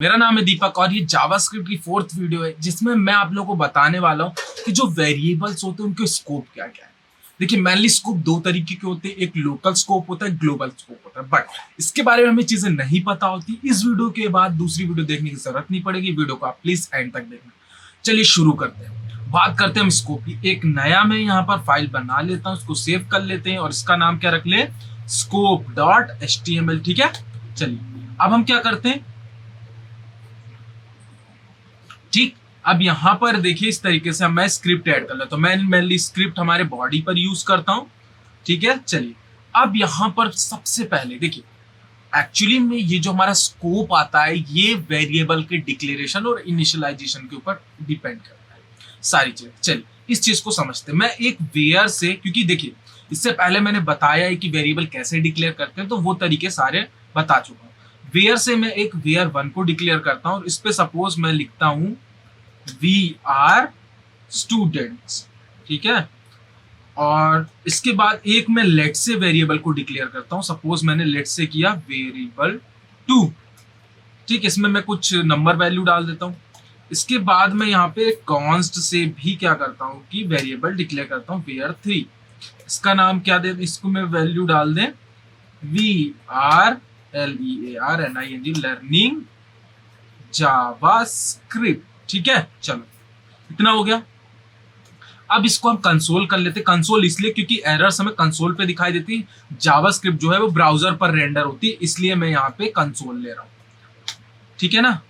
मेरा नाम है दीपक और ये जावास्क्रिप्ट की फोर्थ वीडियो है जिसमें मैं आप लोगों को बताने वाला हूँ कि जो वेरिएबल्स होते हैं उनके स्कोप क्या क्या है। देखिए मेनली स्कोप दो तरीके के होते हैं, एक लोकल स्कोप होता है, ग्लोबल स्कोप होता है। बट इसके बारे में हमें चीजें नहीं पता होती। इस वीडियो के बाद दूसरी वीडियो देखने की जरूरत नहीं पड़ेगी। वीडियो को आप प्लीज एंड तक देखना। चलिए शुरू करते हैं। बात करते हैं हम स्कोप की। एक नया मैं यहाँ पर फाइल बना लेता हूँ, उसको सेव कर लेते हैं और इसका नाम क्या रख ले, scope.html। ठीक है, चलिए अब हम क्या करते हैं। ठीक, अब यहां पर देखिए इस तरीके से मैं स्क्रिप्ट ऐड कर लेता हूं। मैं मेनली स्क्रिप्ट हमारे बॉडी पर यूज करता हूं। ठीक है, चलिए अब यहां पर सबसे पहले देखिए एक्चुअली में ये जो हमारा स्कोप आता है ये वेरिएबल के डिक्लेरेशन और इनिशियलाइजेशन के ऊपर डिपेंड करता है सारी चीजें। चलिए इस चीज को समझते हैं। मैं एक वेयर से, क्योंकि देखिए इससे पहले मैंने बताया है कि वेरिएबल कैसे डिक्लेयर करते हैं तो वो तरीके सारे बता चुका हूं। वेयर से मैं एक वेयर वन को डिक्लेयर करता हूं और इस पे सपोज मैं लिखता हूं वी आर स्टूडेंट्स। ठीक है, और इसके बाद एक मैं लेट से वेरिएबल को डिक्लेयर करता हूं। सपोज मैंने लेट से किया वेरिएबल 2। ठीक, इसमें मैं कुछ नंबर वैल्यू डाल देता हूं। इसके बाद मैं यहाँ पे कॉन्स्ट से भी क्या करता हूं कि वेरिएबल डिक्लेयर करता हूं वेयर 3। इसका नाम क्या दे, इसको मैं वैल्यू डाल दें we are LEARNING learning JavaScript. ठीक है, चलो इतना हो गया। अब इसको हम कंसोल कर लेते। कंसोल इसलिए क्योंकि एरर्स हमें कंसोल पे दिखाई देती है। जावास्क्रिप्ट जो है वो ब्राउजर पर रेंडर होती है, इसलिए मैं यहाँ पे कंसोल ले रहा हूं। ठीक है ना,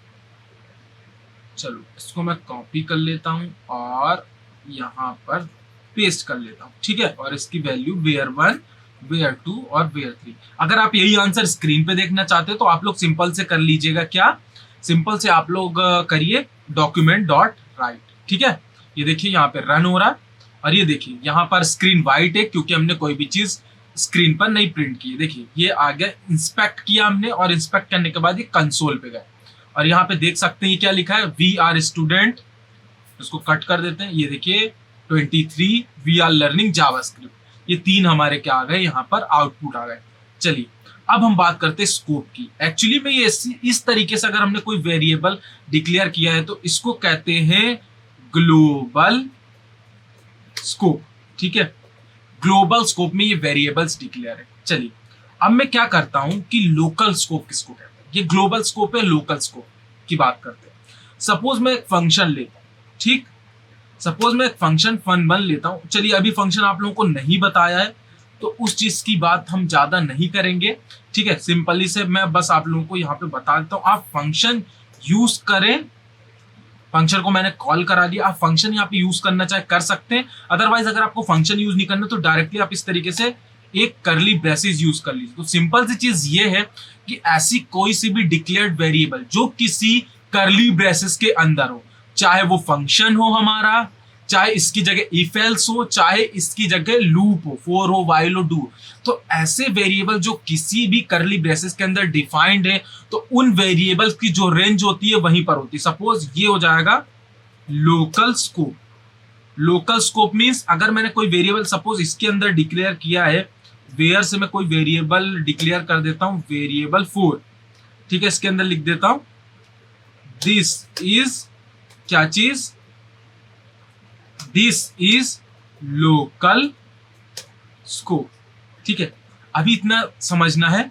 चलो इसको मैं कॉपी कर लेता हूं और यहाँ पर पेस्ट कर लेता हूं। ठीक है, और इसकी वैल्यू वेयर 1, वेयर 2 और वेयर 3। अगर आप यही आंसर स्क्रीन पे देखना चाहते हो तो आप लोग सिंपल से कर लीजिएगा। क्या सिंपल से आप लोग करिए डॉक्यूमेंट डॉट राइट। ठीक है, ये देखिए यहाँ पे रन हो रहा है और ये देखिए यहाँ पर स्क्रीन वाइट है क्योंकि हमने कोई भी चीज स्क्रीन पर नहीं प्रिंट की। देखिए ये आ गया, इंस्पेक्ट किया हमने और इंस्पेक्ट करने के बाद ये कंसोल पे गए और यहाँ पे देख सकते हैं ये क्या लिखा है, वी आर स्टूडेंट। इसको कट कर देते हैं। ये देखिए 23 वी आर लर्निंग जावास्क्रिप्ट। ये तीन हमारे क्या आ गए, यहाँ पर आउटपुट आ गए। चलिए अब हम बात करते हैं स्कोप की। एक्चुअली में ये इस तरीके से अगर हमने कोई वेरिएबल डिक्लेयर किया है तो इसको कहते हैं ग्लोबल स्कोप। ठीक है, ग्लोबल स्कोप में ये वेरिएबल्स डिक्लेयर है। चलिए अब मैं क्या करता हूं कि लोकल स्कोप किसको कहते हैं। ये ग्लोबल स्कोप है, लोकल स्कोप की बात करते हैं। सपोज मैं एक फंक्शन लेता हूं। ठीक, सपोज मैं एक फंक्शन फन1 लेता हूं। चलिए अभी फंक्शन आप लोगों को नहीं बताया है तो उस चीज की बात हम ज्यादा नहीं करेंगे। ठीक है, सिंपली से मैं बस आप लोगों को यहाँ पे बता देता हूँ। आप फंक्शन यूज करें, फंक्शन को मैंने कॉल करा दिया। आप फंक्शन यहाँ पे यूज करना चाहे कर सकते हैं, अदरवाइज अगर आपको फंक्शन यूज नहीं करना तो डायरेक्टली आप इस तरीके से एक करली ब्रेसेस यूज कर लीजिए। तो सिंपल सी चीज ये है कि ऐसी कोई सी भी डिक्लेयर्ड वेरिएबल जो किसी करली ब्रेसेस के अंदर हो, चाहे वो फंक्शन हो हमारा, चाहे इसकी जगह इफ एल्स हो, चाहे इसकी जगह लूप हो, फॉर हो, व्हाइल हो, डू, तो ऐसे वेरिएबल जो किसी भी करली ब्रेसेस के अंदर डिफाइंड है तो उन वेरिएबल्स की जो रेंज होती है वहीं पर होती है। सपोज ये हो जाएगा local scope. Local scope means अगर मैंने कोई वेरिएबल सपोज इसके अंदर डिक्लेयर किया है, वेयर से मैं कोई वेरिएबल डिक्लेयर कर देता हूं वेरिएबल 4। ठीक है, इसके अंदर लिख देता हूं दिस इज क्या चीज, दिस इज लोकल स्कोप। ठीक है, अभी इतना समझना है,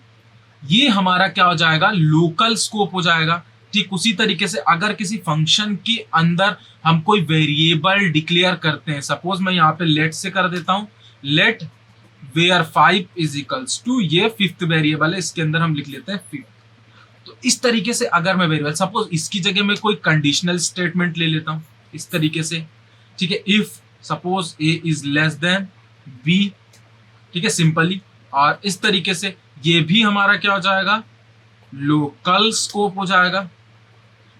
ये हमारा क्या हो जाएगा, लोकल स्कोप हो जाएगा। ठीक उसी तरीके से अगर किसी फंक्शन के अंदर हम कोई वेरिएबल डिक्लेयर करते हैं, सपोज मैं यहाँ पे लेट से कर देता हूं let var 5 is equals to, ये फिफ्थ वेरिएबल है, इसके अंदर हम लिख लेते हैं फिफ्थ। तो इस तरीके से अगर मैं वेरिएबल सपोज इसकी जगह में कोई कंडीशनल स्टेटमेंट ले लेता हूं इस तरीके से। ठीक है, if suppose A is less than B. ठीक है, सिंपली, और इस तरीके से ये भी हमारा क्या हो जाएगा, लोकल स्कोप हो जाएगा।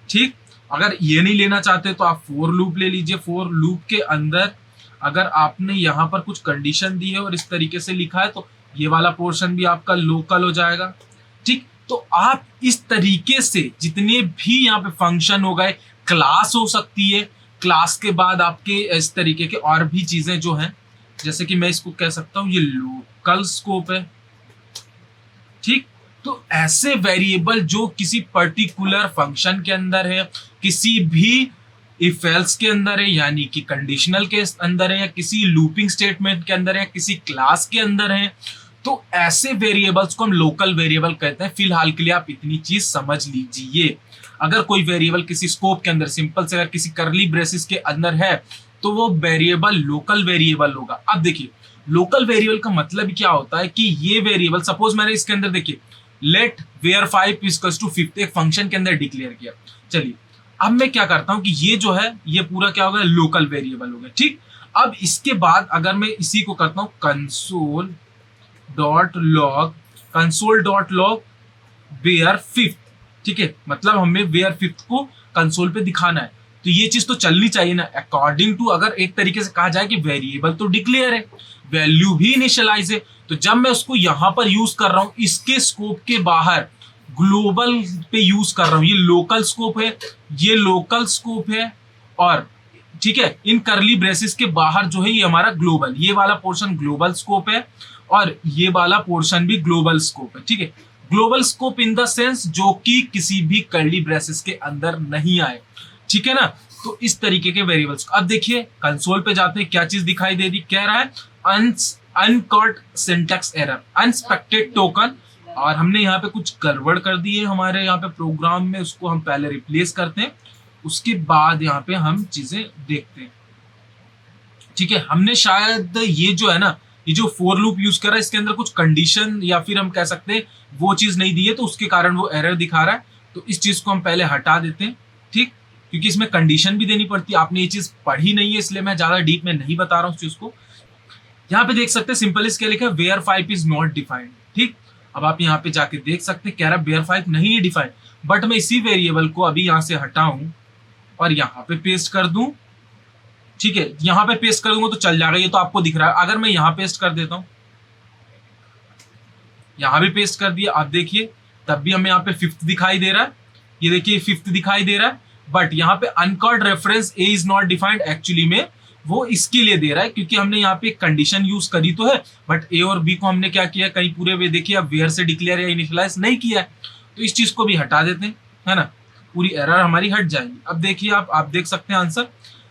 ठीक, अगर ये नहीं लेना चाहते तो आप फॉर लूप ले लीजिए। फॉर लूप के अंदर अगर आपने यहां पर कुछ कंडीशन दी है और इस तरीके से लिखा है तो ये वाला पोर्शन भी आपका लोकल हो जाएगा। ठीक, तो आप इस तरीके से जितने भी यहाँ पे फंक्शन हो गए, क्लास हो सकती है, क्लास के बाद आपके इस तरीके के और भी चीजें जो हैं, जैसे कि मैं इसको कह सकता हूं ये लोकल स्कोप है। ठीक, तो ऐसे वेरिएबल जो किसी पर्टिकुलर फंक्शन के अंदर है, किसी भी इफ एल्स के अंदर है, यानी कि कंडीशनल के अंदर है, या किसी लूपिंग स्टेटमेंट के अंदर है, किसी क्लास के अंदर है, तो ऐसे वेरिएबल्स को हम लोकल वेरिएबल कहते हैं। फिलहाल के लिए आप इतनी चीज समझ लीजिए। अगर कोई वेरिएबल किसी स्कोप के अंदर, सिंपल से अगर किसी करली ब्रेसिस के अंदर है, तो वो वेरिएबल लोकल वेरिएबल होगा। अब देखिए लोकल वेरिएबल का मतलब क्या होता है कि ये वेरिएबल, सपोज मैंने इसके अंदर देखिए लेट वेयर 5 इक्वल्स टू 5 एक फंक्शन के अंदर डिक्लेयर किया। चलिए अब मैं क्या करता हूं कि ये जो है ये पूरा क्या होगा, लोकल वेरिएबल हो गया। ठीक, अब इसके बाद अगर मैं इसी को करता हूं कंसोल डॉट लॉग वेयर 5, ठीक है, मतलब हमें वेयर 5 को कंसोल पे दिखाना है, तो ये चीज तो चलनी चाहिए ना। अकॉर्डिंग टू अगर एक तरीके से कहा जाए कि वेरिएबल तो डिक्लेयर है, वैल्यू भी इनिशियलाइज है, तो जब मैं उसको यहां पर यूज कर रहा हूं इसके स्कोप के बाहर ग्लोबल पे यूज कर रहा हूं, ये लोकल स्कोप है, ये लोकल स्कोप है, और ठीक है इन करली ब्रेसिस के बाहर जो है ये हमारा ग्लोबल, ये वाला पोर्शन ग्लोबल स्कोप है और ये वाला पोर्शन भी ग्लोबल स्कोप है। ठीक है, global scope in the sense जो कि किसी भी करली ब्रेसिस के अंदर नहीं आए। ठीक है ना, तो इस तरीके के वेरिएबल्स। अब देखिए कंसोल पे जाते हैं, क्या चीज दिखाई दे रही, कह रहा है uncaught syntax error, unexpected token, और हमने यहाँ पे कुछ गड़बड़ कर दी है हमारे यहाँ पे प्रोग्राम में, उसको हम पहले रिप्लेस करते हैं, उसके बाद यहाँ पे हम चीजें देखते हैं। ठीक है, हमने शायद ये जो है ना, ये जो फॉर लूप यूज कर रहा है इसके अंदर कुछ कंडीशन या फिर हम कह सकते हैं वो चीज नहीं दी है, तो उसके कारण वो एरर दिखा रहा है। तो इस चीज को हम पहले हटा देते हैं। ठीक, क्योंकि इसमें कंडीशन भी देनी पड़ती है, आपने ये चीज पढ़ी नहीं है इसलिए मैं ज्यादा डीप में नहीं बता रहा हूँ उस चीज को। यहाँ पे देख सकते हैं सिंपल इस क्या लिखा है, वेयर 5 इज नॉट डिफाइंड। ठीक, अब आप यहाँ पे जाके देख सकते हैं कह रहा है वेयर 5 नहीं है डिफाइंड, बट मैं इसी वेरिएबल को अभी यहाँ से हटाऊं और यहाँ पे पेस्ट कर दूं। ठीक है, यहाँ पे पेस्ट कर दूंगा तो चल जाएगा, ये तो आपको दिख रहा है। अगर मैं यहाँ पेस्ट कर देता हूं, यहाँ भी पेस्ट कर दिया, आप देखिए तब भी हमें यहाँ पे 5th दिखाई दे रहा है, ये देखिए 5th दिखाई दे रहा है, बट यहाँ पे अनकॉर्ड reference A is not defined, actually में वो इसके लिए दे रहा है क्योंकि हमने यहाँ पे एक कंडीशन यूज करी तो है, बट ए और बी को हमने क्या किया, कहीं पूरे वे देखिए अब वेयर से डिक्लेयर या इनिशियलाइज नहीं किया है, तो इस चीज को भी हटा देते हैं, है ना, पूरी एरर हमारी हट जाएगी। अब देखिए आप देख सकते हैं answer,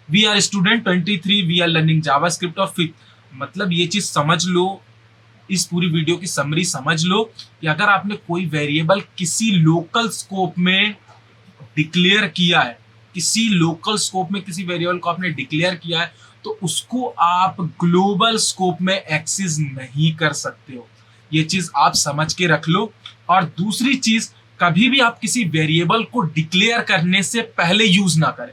we are student 23, we are learning JavaScript और 5th। मतलब ये चीज समझ लो, इस पूरी वीडियो की समरी समझ लो कि अगर आपने कोई वेरिएबल किसी लोकल स्कोप में डिक्लेयर किया है, किसी लोकल स्कोप में किसी वेरिएबल को आपने डिक्लेयर किया है, तो उसको आप ग्लोबल स्कोप में एक्सेस नहीं कर सकते हो। ये चीज आप समझ के रख लो। और दूसरी चीज, कभी भी आप किसी वेरिएबल को डिक्लेयर करने से पहले यूज ना करें।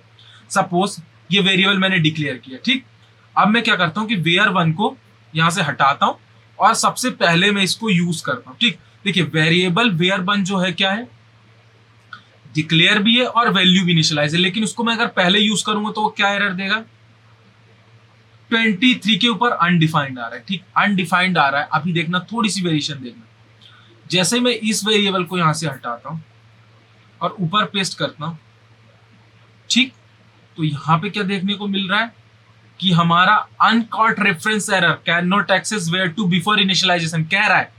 सपोज ये वेरिएबल मैंने डिक्लेयर किया, ठीक, अब मैं क्या करता हूं कि वेयर 1 को यहां से हटाता हूं और सबसे पहले मैं इसको यूज करता हूं। ठीक, देखिए वेरिएबल वेयर 1 जो है क्या है, डिक्लेयर भी है और वैल्यू भी इनिशियलाइज है, लेकिन उसको मैं अगर पहले यूज करूंगा तो वो क्या एरर देगा, 23 के ऊपर अनडिफाइंड आ रहा है। ठीक, अनडिफाइंड आ रहा है, अभी देखना थोड़ी सी वेरिएशन देखना। जैसे मैं इस वेरिएबल को यहां से हटाता हूं और ऊपर पेस्ट करता हूं, ठीक, तो यहां पे क्या देखने को मिल रहा है कि हमारा uncaught reference error can not access var 2 before initialization, कह रहा है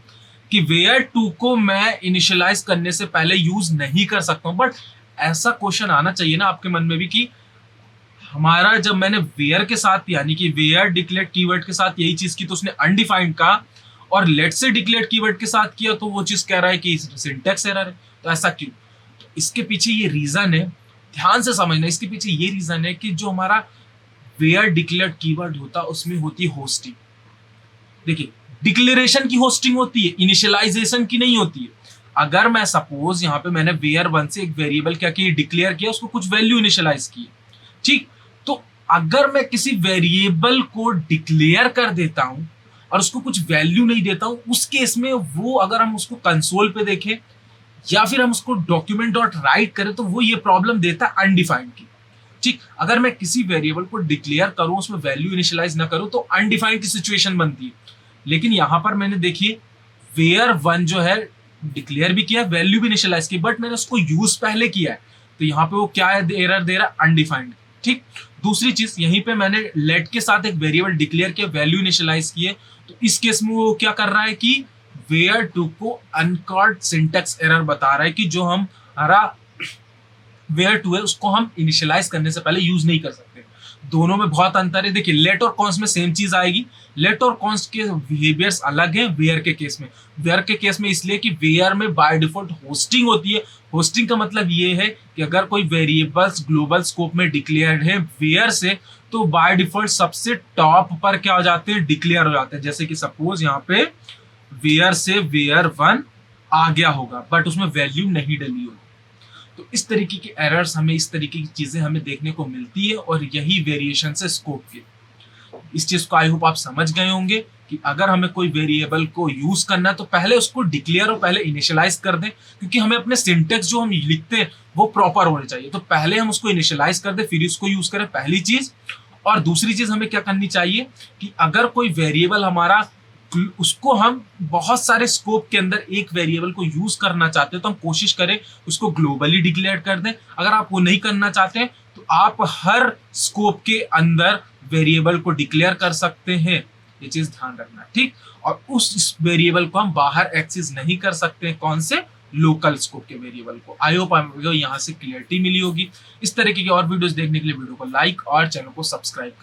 कि वेयर 2 को मैं इनिशियलाइज करने से पहले यूज नहीं कर सकता हूं। बट ऐसा क्वेश्चन आना चाहिए ना आपके मन में भी कि हमारा जब मैंने वेयर के साथ यानी कि वेयर डिक्लेयर्ड कीवर्ड के साथ यही चीज की तो उसने अनडिफाइंड कहा, और लेट से डिक्लेयर्ड कीवर्ड के साथ किया तो वो चीज कह रहा है कि सिंटैक्स एरर है। तो ऐसा क्यों? तो इसके पीछे ये रीजन है, ध्यान से समझना, इसके पीछे ये रीजन है कि जो हमारा वेयर डिक्लेयर्ड कीवर्ड होता है उसमें होती है होस्टिंग। देखिए डिक्लेरेशन की होस्टिंग होती है, इनिशियलाइजेशन की नहीं होती है। अगर मैं सपोज यहाँ पे मैंने वेयर 1 से एक वेरिएबल क्या किया, डिक्लेयर किया, उसको कुछ वैल्यू इनिशियलाइज की, ठीक, तो अगर मैं किसी वेरिएबल को डिक्लेयर कर देता हूं और उसको कुछ वैल्यू नहीं देता हूं, उस केस में वो अगर हम उसको कंसोल पे देखें या फिर हम उसको डॉक्यूमेंट डॉट राइट करें तो वो ये प्रॉब्लम देता है अनडिफाइंड की। ठीक, अगर मैं किसी वेरिएबल को डिक्लेयर करूं उसमें वैल्यू इनिशियलाइज ना करूं तो अनडिफाइंड की सिचुएशन बनती है। लेकिन यहां पर मैंने देखिए वेयर 1 जो है डिक्लेयर भी किया, वैल्यू भी इनिशियलाइज की, बट मैंने उसको यूज पहले किया है, तो यहाँ पे वो क्या एरर दे रहा है, अनडिफाइंड। ठीक, दूसरी चीज यहीं पे मैंने लेट के साथ एक वेरिएबल डिक्लेयर किया, वैल्यू इनिशियलाइज किए, तो इस केस में वो क्या कर रहा है कि वेयर टू को अनकॉर्ड सिंटेक्स एरर बता रहा है कि जो हमारा वेयर टू है उसको हम इनिशियलाइज करने से पहले यूज नहीं कर सकते। दोनों में बहुत अंतर है। देखिए लेट और कॉन्स्ट में सेम चीज आएगी। लेट और कॉन्स्ट के बिहेवियर्स अलग है वेयर के केस में। वेयर के केस में इसलिए कि वेयर में बाय डिफॉल्ट होस्टिंग होती है। होस्टिंग का मतलब ये है कि अगर कोई वेरिएबल्स ग्लोबल स्कोप में डिक्लेयर्ड है वेयर से, तो बाय डिफॉल्ट सबसे टॉप पर क्या हो जाते हैं, डिक्लेयर हो जाते हैं। जैसे कि सपोज यहाँ पे वेयर से वेयर 1 आ गया होगा बट उसमें वैल्यू नहीं डली होगी। तो इस तरीके की एरर्स हमें, इस तरीके की चीजें हमें देखने को मिलती है और यही वेरिएशन है स्कोप के। इस चीज को आई होप आप समझ गए होंगे कि अगर हमें कोई वेरिएबल को यूज करना है तो पहले उसको डिक्लेयर और पहले इनिशियलाइज कर दें, क्योंकि हमें अपने सिंटेक्स जो हम लिखते हैं वो प्रॉपर होने चाहिए। तो पहले हम उसको इनिशियलाइज कर दें फिर उसको यूज करें, पहली चीज। और दूसरी चीज हमें क्या करनी चाहिए कि अगर कोई वेरिएबल हमारा, उसको हम बहुत सारे स्कोप के अंदर एक वेरिएबल को यूज करना चाहते हैं तो हम कोशिश करें उसको ग्लोबली डिक्लेयर कर दें। अगर आप वो नहीं करना चाहते हैं तो आप हर स्कोप के अंदर वेरिएबल को डिक्लेयर कर सकते हैं। ये चीज ध्यान रखना, ठीक। और उस वेरिएबल को हम बाहर एक्सेस नहीं कर सकते हैं। कौन से? लोकल स्कोप के वेरिएबल को। आई होप आपको यहाँ से क्लियरिटी मिली होगी। इस तरीके की और वीडियोस देखने के लिए वीडियो को लाइक और चैनल को सब्सक्राइब करें।